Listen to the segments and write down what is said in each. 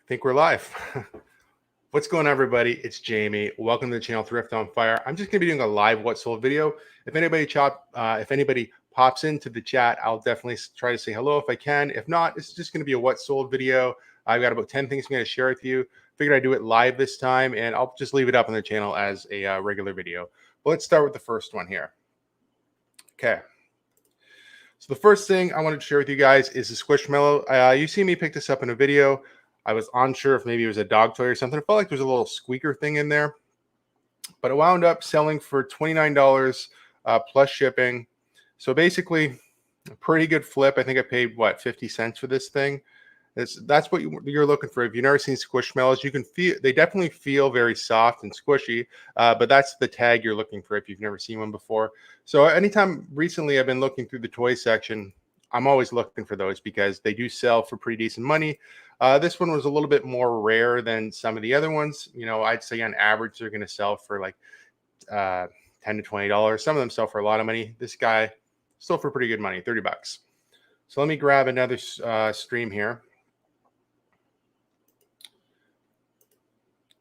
I think we're live. What's going on, everybody? It's Jamie. Welcome to the channel Thrift on Fire. I'm just going to be doing a live what sold video. If anybody pops into the chat, I'll definitely try to say hello if I can. If not, it's just going to be a what sold video. I've got about 10 things I'm going to share with you. Figured I'd do it live this time, and I'll just leave it up on the channel as a regular video. But let's start with the first one here. Okay. So the first thing I wanted to share with you guys is the Squishmallow. You see me pick this up in a video. I was unsure if maybe it was a dog toy or something. It felt like there was a little squeaker thing in there. But it wound up selling for $29 plus shipping. So basically, a pretty good flip. I think I paid, what, 50 cents for this thing. That's what you're looking for. If you've never seen Squishmallows, you can feel, they definitely feel very soft and squishy, but that's the tag you're looking for if you've never seen one before. So anytime recently I've been looking through the toy section, I'm always looking for those because they do sell for pretty decent money. This one was a little bit more rare than some of the other ones. You know, I'd say on average, they're going to sell for like $10 to $20. Some of them sell for a lot of money. This guy sold for pretty good money, 30 bucks. So let me grab another stream here.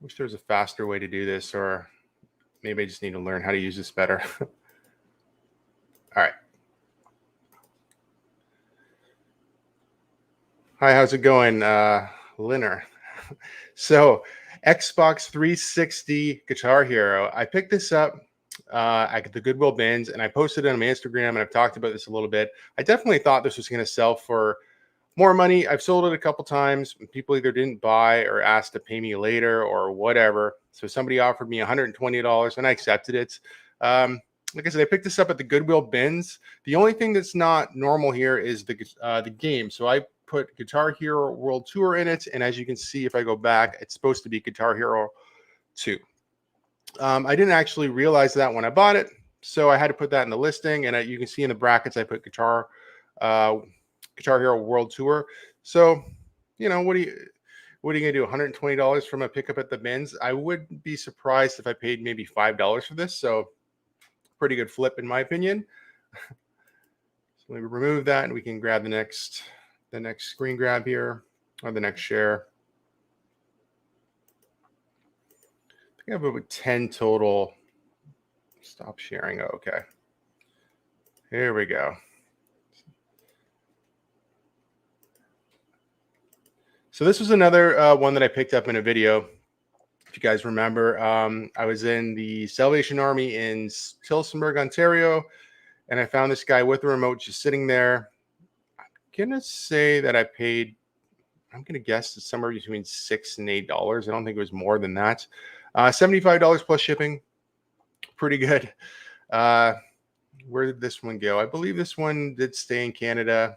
Wish there was a faster way to do this, or maybe I just need to learn how to use this better. All right. Hi, how's it going, Linner? So, Xbox 360 Guitar Hero. I picked this up at the Goodwill bins, and I posted it on my Instagram, and I've talked about this a little bit. I definitely thought this was going to sell for more money. I've sold it a couple times. People either didn't buy or asked to pay me later or whatever. So somebody offered me $120, and I accepted it. Like I said, I picked this up at the Goodwill bins. The only thing that's not normal here is the game. So I put Guitar Hero World Tour in it, and as you can see, if I go back, it's supposed to be Guitar Hero 2. I didn't actually realize that when I bought it, so I had to put that in the listing, and you can see in the brackets I put Guitar Hero World Tour. So, you know, what are you gonna do? $120 from a pickup at the bins? I would be surprised if I paid maybe $5 for this. So, pretty good flip in my opinion. So let me remove that, and we can grab the next screen grab here, or the next share. I think I have about 10 total. Stop sharing. Oh, okay. Here we go. So this was another one that I picked up in a video. If you guys remember, I was in the Salvation Army in Tillsonburg, Ontario, and I found this guy with a remote just sitting there. I'm going to say that I paid, I'm going to guess it's somewhere between $6 and $8. I don't think it was more than that. $75 plus shipping. Pretty good. Where did this one go? I believe this one did stay in Canada.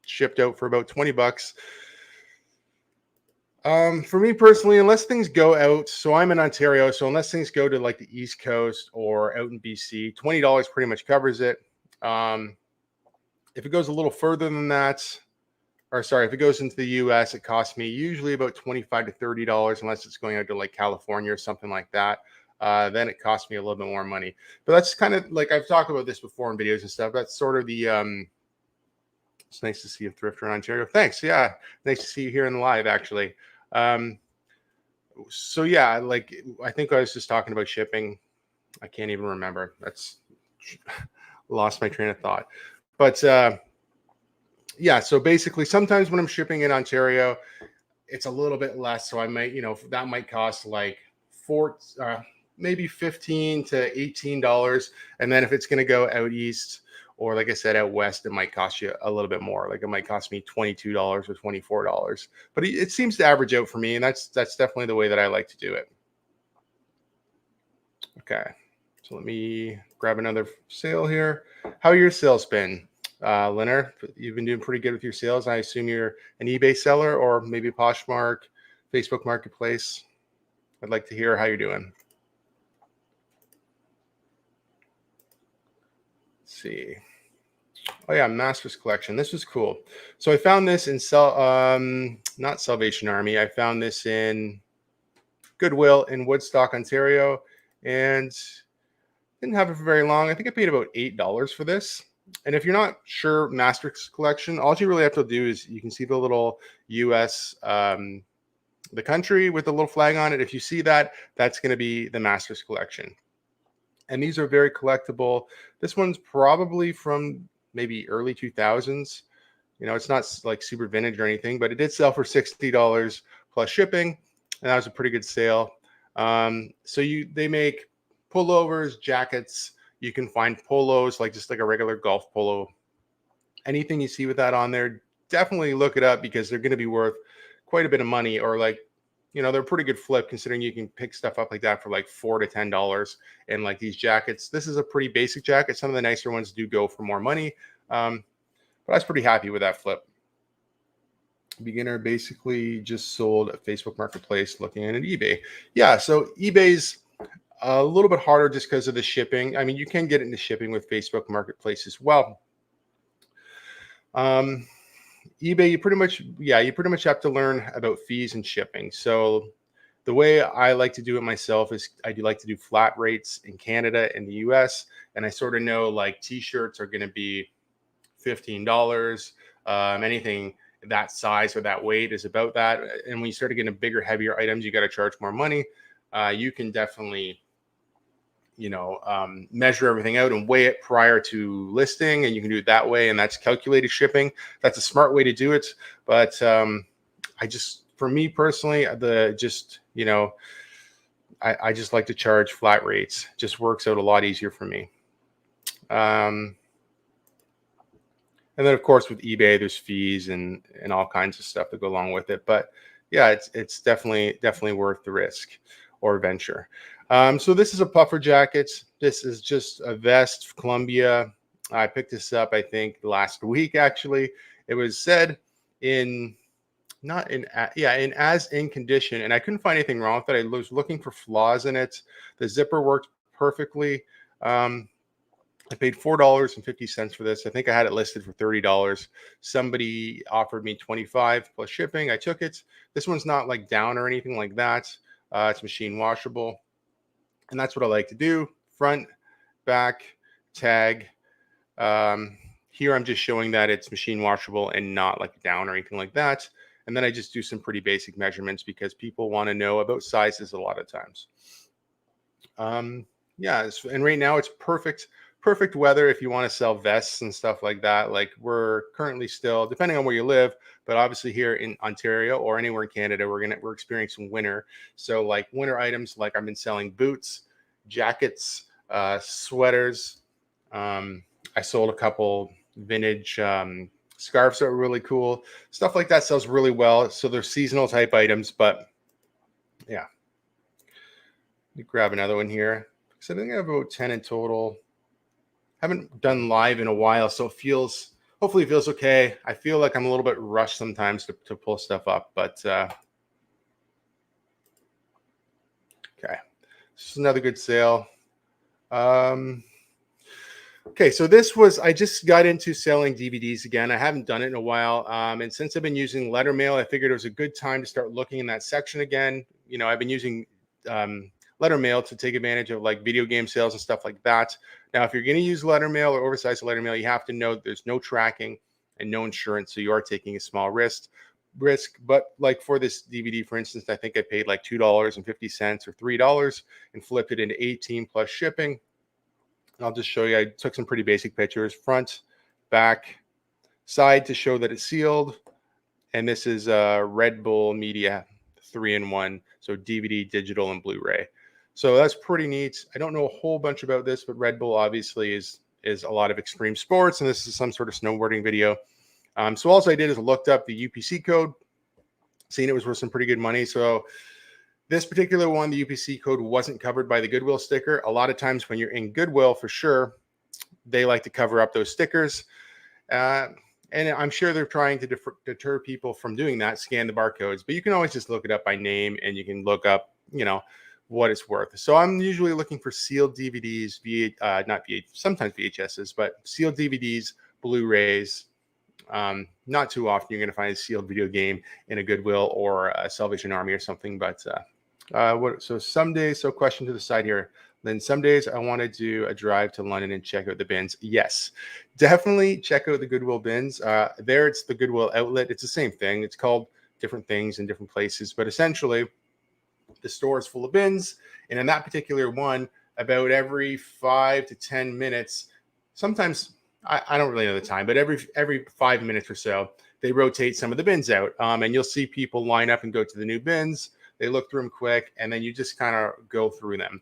Shipped out for about 20 bucks. For me personally, unless things go out, so I'm in Ontario, so unless things go to like the East Coast or out in BC, $20 pretty much covers it. If it goes a little further than that, or sorry, if it goes into the US, it costs me usually about $25 to $30, unless it's going out to like California or something like that. Then it costs me a little bit more money. But that's kind of like, I've talked about this before in videos and stuff. That's sort of the, it's nice to see a thrifter in Ontario. Thanks. Yeah. Nice to see you here in the live, actually. So yeah, like I think I was just talking about shipping. I can't even remember. That's lost my train of thought. But yeah, so basically sometimes when I'm shipping in Ontario, it's a little bit less. So I might, you know, that might cost like maybe $15 to $18. And then if it's going to go out east, or like I said, out west, it might cost you a little bit more. Like it might cost me $22 or $24. But it seems to average out for me, and that's definitely the way that I like to do it. Okay, so let me grab another sale here. How are your sales been, Leonard? You've been doing pretty good with your sales. I assume you're an eBay seller or maybe Poshmark, Facebook Marketplace. I'd like to hear how you're doing. Let's see. Oh yeah, Masters Collection. This was cool. So I found this in not Salvation Army. I found this in Goodwill in Woodstock, Ontario, and didn't have it for very long. I think I paid about $8 for this. And if you're not sure, Masters Collection, all you really have to do is you can see the little US the country with the little flag on it. If you see that, that's going to be the Masters collection. And these are very collectible. This one's probably from maybe early 2000s. It's not like super vintage or anything, but it did sell for $60 plus shipping, and that was a pretty good sale. So they make pullovers, jackets. You can find polos, like just like a regular golf polo. Anything you see with that on there, definitely look it up because they're going to be worth quite a bit of money, or like, they're a pretty good flip considering you can pick stuff up like that for like $4 to $10. And like these jackets, this is a pretty basic jacket. Some of the nicer ones do go for more money. But I was pretty happy with that flip. Beginner basically just sold a Facebook Marketplace looking at eBay. Yeah, so eBay's a little bit harder just because of the shipping. I mean, you can get into shipping with Facebook Marketplace as well. eBay, you pretty much have to learn about fees and shipping. So the way I like to do it myself is I do like to do flat rates in Canada and the US. And I sort of know like t-shirts are going to be $15. Anything that size or that weight is about that. And when you start getting bigger, heavier items, you got to charge more money. You can definitely, measure everything out and weigh it prior to listing, and you can do it that way. And that's calculated shipping. That's a smart way to do it. But for me personally, I just like to charge flat rates. Just works out a lot easier for me. And then, of course, with eBay, there's fees and all kinds of stuff that go along with it. But yeah, it's definitely worth the risk or venture. So this is a puffer jacket. This is just a vest, Columbia. I picked this up, I think, last week. Actually, it was said in as in condition, and I couldn't find anything wrong with it. I was looking for flaws in it. The zipper worked perfectly. I paid $4.50 for this. I think I had it listed for $30. Somebody offered me $25 plus shipping. I took it. This one's not like down or anything like that. It's machine washable. And that's what I like to do. Front, back, tag. Here I'm just showing that it's machine washable and not like down or anything like that. And then I just do some pretty basic measurements because people want to know about sizes a lot of times. And right now it's perfect weather if you want to sell vests and stuff like that. Like we're currently still, depending on where you live, but obviously here in Ontario or anywhere in Canada, we're experiencing winter. So like winter items, like I've been selling boots, jackets, sweaters. I sold a couple vintage scarves that were really cool. Stuff like that sells really well. So they're seasonal type items, but yeah. Let me grab another one here. So I think I have about 10 in total. Haven't done live in a while, so hopefully it feels okay. I feel like I'm a little bit rushed sometimes to pull stuff up, but okay. This is another good sale. Okay, so I just got into selling DVDs again. I haven't done it in a while. And since I've been using letter mail, I figured it was a good time to start looking in that section again. I've been using letter mail to take advantage of like video game sales and stuff like that. Now, if you're going to use letter mail or oversized letter mail, you have to know there's no tracking and no insurance. So you are taking a small risk. But like for this DVD, for instance, I think I paid like $2.50 or $3 and flipped it into 18 plus shipping. And I'll just show you. I took some pretty basic pictures, front, back, side to show that it's sealed. And this is Red Bull Media 3-in-1. So DVD, digital, and Blu-ray. So that's pretty neat. I don't know a whole bunch about this, but Red Bull obviously is a lot of extreme sports, and this is some sort of snowboarding video. So all I did is looked up the UPC code, seen it was worth some pretty good money. So this particular one, the UPC code wasn't covered by the Goodwill sticker. A lot of times when you're in Goodwill, for sure, they like to cover up those stickers. And I'm sure they're trying to deter people from doing that, scan the barcodes. But you can always just look it up by name, and you can look up, what it's worth. So I'm usually looking for sealed DVDs, sometimes VHSs, but sealed DVDs, Blu-rays. Not too often you're going to find a sealed video game in a Goodwill or a Salvation Army or something. But some days, question to the side here. Then some days I want to do a drive to London and check out the bins. Yes, definitely check out the Goodwill bins. There it's the Goodwill outlet. It's the same thing. It's called different things in different places. But essentially, the store is full of bins. And in that particular one, about every 5 to 10 minutes, sometimes I don't really know the time, but every 5 minutes or so, they rotate some of the bins out. And you'll see people line up and go to the new bins. They look through them quick, and then you just kind of go through them.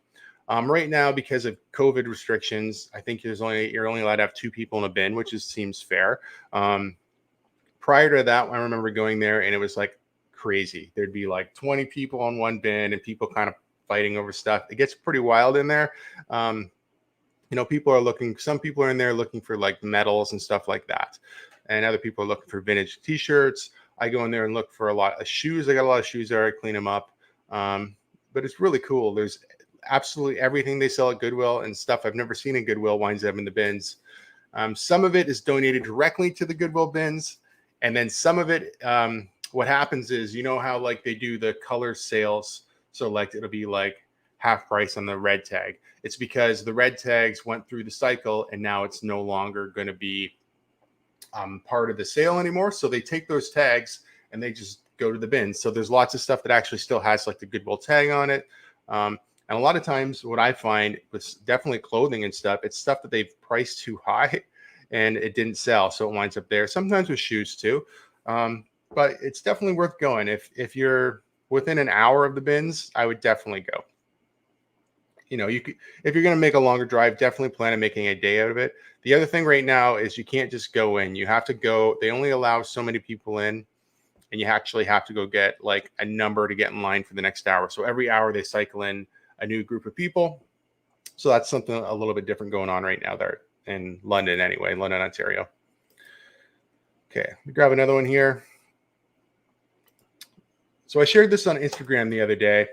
Right now, because of COVID restrictions, I think you're only allowed to have 2 people in a bin, which seems fair. Prior to that, I remember going there, and it was like crazy. There'd be like 20 people on one bin, and people kind of fighting over stuff. It gets pretty wild in there. People are looking. Some people are in there looking for like medals and stuff like that, and other people are looking for vintage T-shirts. I go in there and look for a lot of shoes. I got a lot of shoes there. I clean them up, but it's really cool. There's absolutely everything they sell at Goodwill, and stuff I've never seen in Goodwill winds up in the bins. Some of it is donated directly to the Goodwill bins, and then some of it, what happens is, how like they do the color sales. So like it'll be like half price on the red tag. It's because the red tags went through the cycle, and now it's no longer going to be part of the sale anymore. So they take those tags and they just go to the bins. So there's lots of stuff that actually still has like the Goodwill tag on it. And a lot of times what I find was definitely clothing and stuff. It's stuff that they've priced too high and it didn't sell. So it winds up there. Sometimes with shoes too. But it's definitely worth going. If you're within an hour of the bins, I would definitely go. You could, if you're going to make a longer drive, definitely plan on making a day out of it. The other thing right now is you can't just go in. You have to go. They only allow so many people in, and you actually have to go get like a number to get in line for the next hour. So every hour they cycle in a new group of people. So that's something a little bit different going on right now there in London anyway, London, Ontario. Okay, let me grab another one here. So I shared this on Instagram the other day.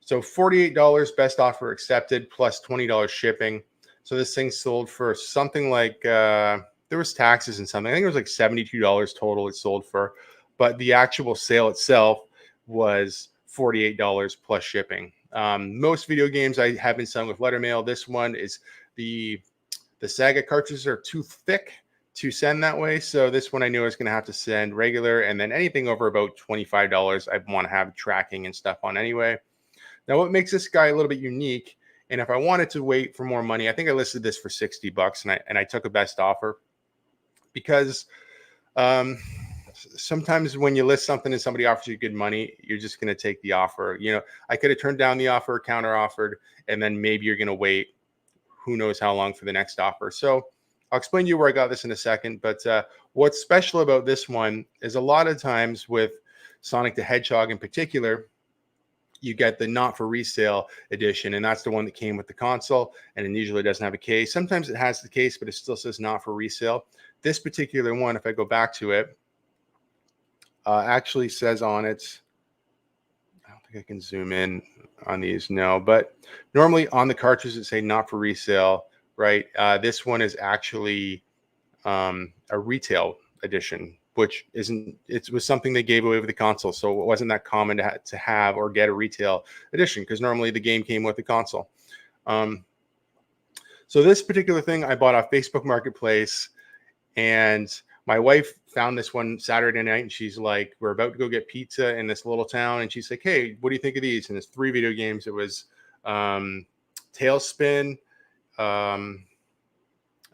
So $48 best offer accepted plus $20 shipping. So this thing sold for something like, there was taxes and something. I think it was like $72 total it sold for. But the actual sale itself was $48 plus shipping. Most video games I have been selling with letter mail. This one is the Saga cartridges are too thick to send that way. So this one I knew I was going to have to send regular. And then anything over about $25, I want to have tracking and stuff on anyway. Now, what makes this guy a little bit unique, and if I wanted to wait for more money, I think I listed this for $60, and I took a best offer because sometimes when you list something and somebody offers you good money, you're just going to take the offer. I could have turned down the offer, counter offered, and then maybe you're going to wait who knows how long for the next offer. So I'll explain to you where I got this in a second. But what's special about this one is a lot of times with Sonic the Hedgehog in particular, you get the not for resale edition, and that's the one that came with the console, and it usually doesn't have a case. Sometimes it has the case, but it still says not for resale. This particular one, if I go back to it, actually says on it, I don't think I can zoom in on these, no, but normally on the cartridges it say not for resale, right? This one is actually a retail edition, which it was something they gave away with the console. So it wasn't that common to have or get a retail edition, because normally the game came with the console. So this particular thing I bought off Facebook Marketplace, and my wife found this one Saturday night, and she's like, we're about to go get pizza in this little town. And she's like, hey, what do you think of these? And it's 3 video games. It was Tailspin,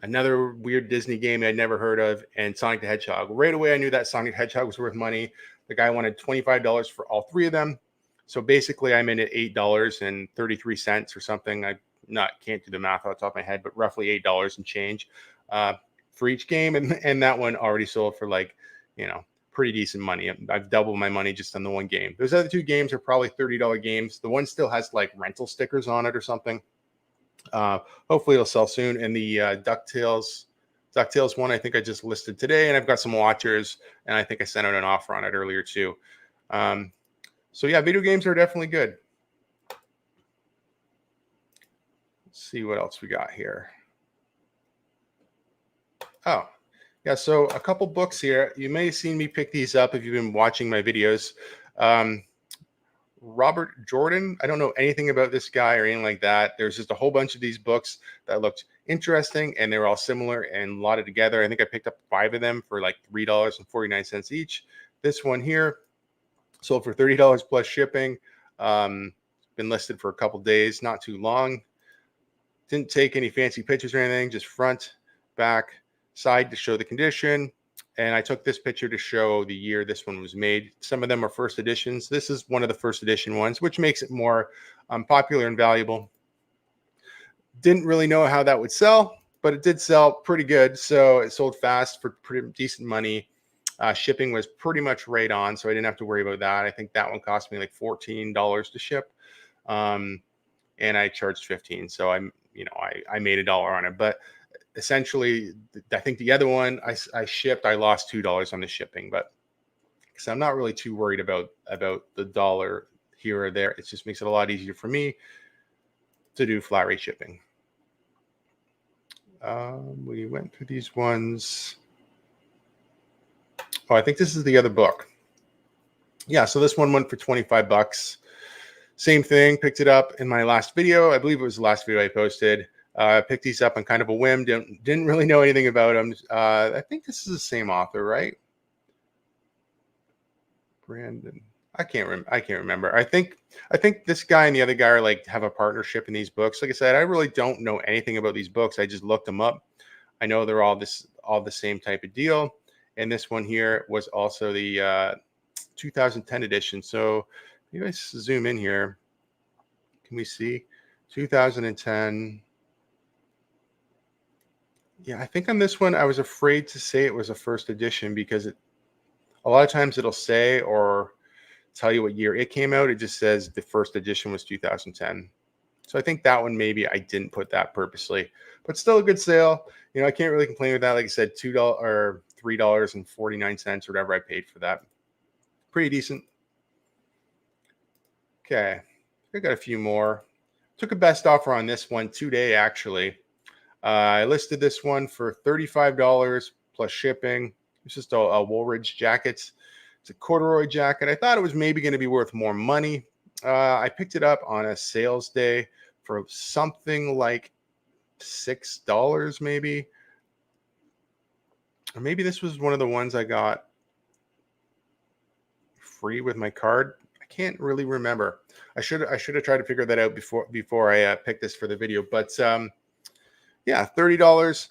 another weird Disney game I'd never heard of, and Sonic the Hedgehog. Right away, I knew that Sonic the Hedgehog was worth money. The guy wanted $25 for all 3 of them. So basically, I'm in at $8.33 or something. Can't do the math off the top of my head, but roughly $8 and change for each game. And that one already sold for like, pretty decent money. I've doubled my money just on the one game. Those other 2 games are probably $30 games. The one still has like rental stickers on it or something. Hopefully it'll sell soon. And the DuckTales one, I think I just listed today, and I've got some watchers, and I think I sent out an offer on it earlier too. So yeah, video games are definitely good. Let's see what else we got here. Oh, yeah. So a couple books here. You may have seen me pick these up if you've been watching my videos. Robert Jordan. I don't know anything about this guy or anything like that. There's just a whole bunch of these books that looked interesting, and they were all similar and lotted together. I think I picked up 5 of them for like $3.49 each. This one here Sold for $30 plus shipping. Been listed for a couple days, not too long. Didn't take any fancy pictures or anything, just front, back, side to show the condition. And I took this picture to show the year this one was made. Some of them are first editions. This is one of the first edition ones, which makes it more popular and valuable. Didn't really know how that would sell, but it did sell pretty good. So it sold fast for pretty decent money. Shipping was pretty much right on, so I didn't have to worry about that. I think that one cost me like $14 to ship, and I charged 15. So I made $1 on it. But essentially, I think the other one I shipped, I lost $2 on the shipping. But because I'm not really too worried about the dollar here or there, it just makes it a lot easier for me to do flat rate shipping. We went through these ones. Oh, I think this is the other book. Yeah, so this one went for 25 bucks. Same thing, picked it up in my last video. I believe it was the last video I posted. Picked these up on kind of a whim. Didn't really know anything about them. I think this is the same author, right? Brandon. I can't remember. I think this guy and the other guy are like have a partnership in these books. Like I said, I really don't know anything about these books. I just looked them up. I know they're all the same type of deal. And this one here was also the 2010 edition. So maybe I zoom in here. Can we see 2010? Yeah, I think on this one I was afraid to say it was a first edition because a lot of times it'll say or tell you what year it came out. It just says the first edition was 2010. So I think that one maybe I didn't put that purposely, but still a good sale. I can't really complain with that. Like I said, $2 or $3.49 or whatever I paid for that. Pretty decent. Okay, I got a few more. Took a best offer on this one today, actually. I listed this one for $35 plus shipping. It's just a Woolridge jacket. It's a corduroy jacket. I thought it was maybe going to be worth more money. I picked it up on a sales day for something like $6 maybe. Or maybe this was one of the ones I got free with my card. I can't really remember. I should have tried to figure that out before I picked this for the video. But yeah, $30.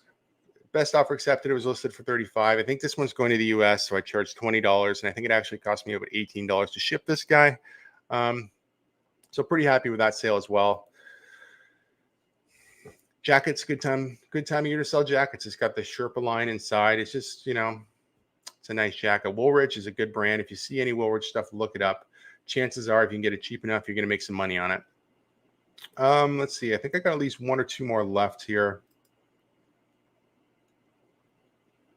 Best offer accepted. It was listed for $35. I think this one's going to the US, so I charged $20, and I think it actually cost me about $18 to ship this guy. So pretty happy with that sale as well. Jackets, good time of year to sell jackets. It's got the Sherpa line inside. It's just, it's a nice jacket. Woolridge is a good brand. If you see any Woolridge stuff, look it up. Chances are, if you can get it cheap enough, you're going to make some money on it. Let's see. I think I got at least one or two more left here.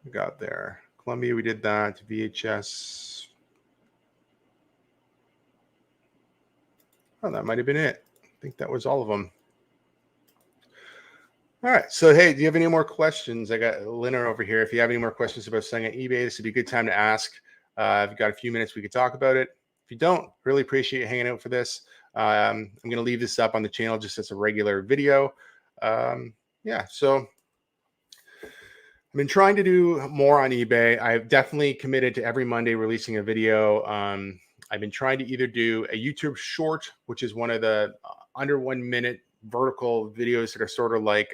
We got there. Columbia, we did that. VHS. Oh, that might have been it. I think that was all of them. All right. So, hey, do you have any more questions? I got Lynner over here. If you have any more questions about selling on eBay, this would be a good time to ask. If you've got a few minutes, we could talk about it. If you don't, really appreciate you hanging out for this. I'm going to leave this up on the channel just as a regular video. Yeah, so I've been trying to do more on eBay. I've definitely committed to every Monday releasing a video. I've been trying to either do a YouTube short, which is one of the under 1 minute vertical videos that are sort of like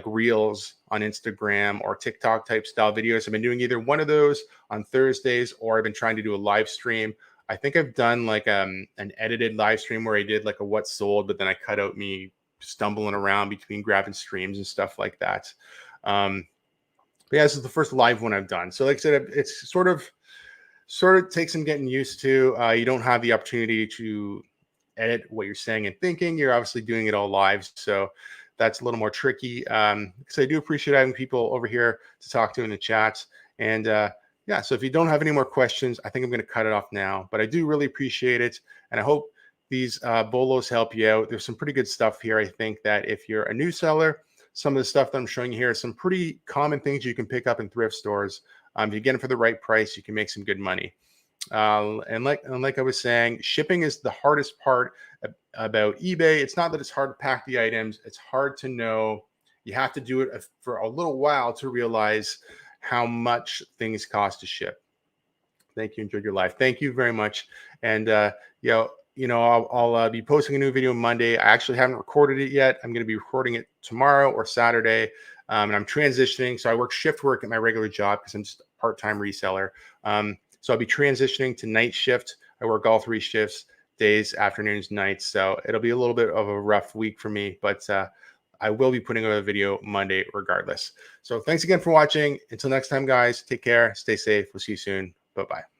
reels on Instagram or TikTok type style videos. I've been doing either one of those on Thursdays, or I've been trying to do a live stream. I think I've done like an edited live stream where I did like a what sold, but then I cut out me stumbling around between grabbing streams and stuff like that. But yeah, this is the first live one I've done. So like I said, it's sort of takes some getting used to. You don't have the opportunity to edit what you're saying and thinking. You're obviously doing it all live. So that's a little more tricky. So I do appreciate having people over here to talk to in the chats. And yeah, so if you don't have any more questions, I think I'm going to cut it off now. But I do really appreciate it. And I hope these bolos help you out. There's some pretty good stuff here. I think that if you're a new seller, some of the stuff that I'm showing you here is some pretty common things you can pick up in thrift stores. If you get them for the right price, you can make some good money. And like I was saying, shipping is the hardest part about eBay. It's not that it's hard to pack the items. It's hard to know. You have to do it for a little while to realize how much things cost to ship. Thank you. Enjoyed your live. Thank you very much. And I'll be posting a new video Monday. I actually haven't recorded it yet. I'm going to be recording it tomorrow or Saturday. And I'm transitioning. So I work shift work at my regular job because I'm just a part-time reseller. So I'll be transitioning to night shift. I work all 3 shifts, days, afternoons, nights. So it'll be a little bit of a rough week for me, but I will be putting out a video Monday regardless. So thanks again for watching. Until next time, guys, take care, stay safe. We'll see you soon. Bye-bye.